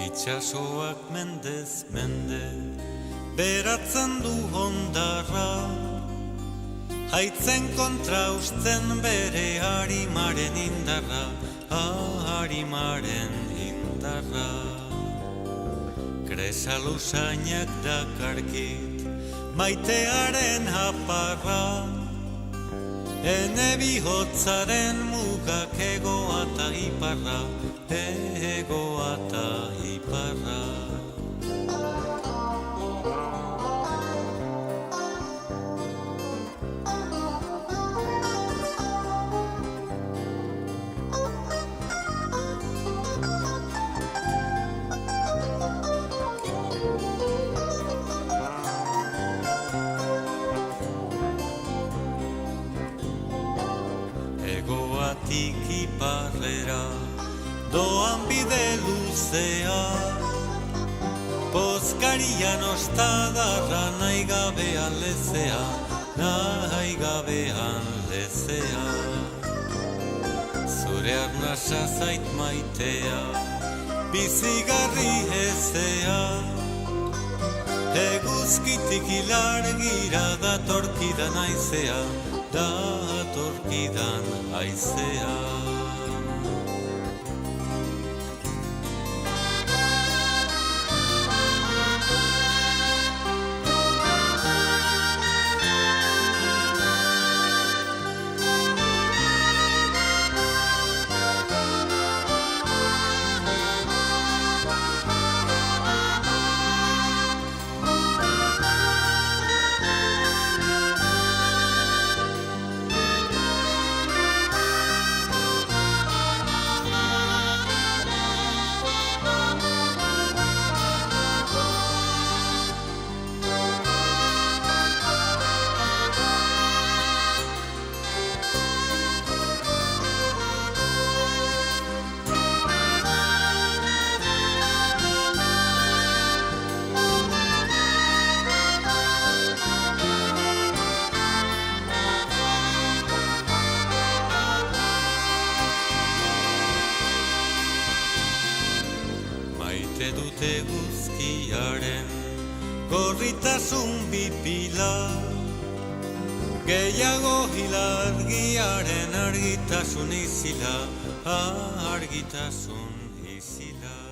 Itxasoak mendez mende beratzen du hondarra, haitzen kontra usten bere harimaren indarra, harimaren indarra. Kresa lusainak dakarkit maitearen haparra, ene bihotzaren mugak egoa ta iparra, egoa ta iparra. Egoatik iparrera doan bide luzea, pozkarian ostadarra nahi gabean lezea, nahi gabean lezea. Zure arnasa zait maitea, bizigarri ezea, eguzkitik ilargira datorkidan aizea, datorkidan aizea. Maite dut eguzkiaren gorritasun bipila, gehiago hilargiaren argitasun izila, argitasun izila.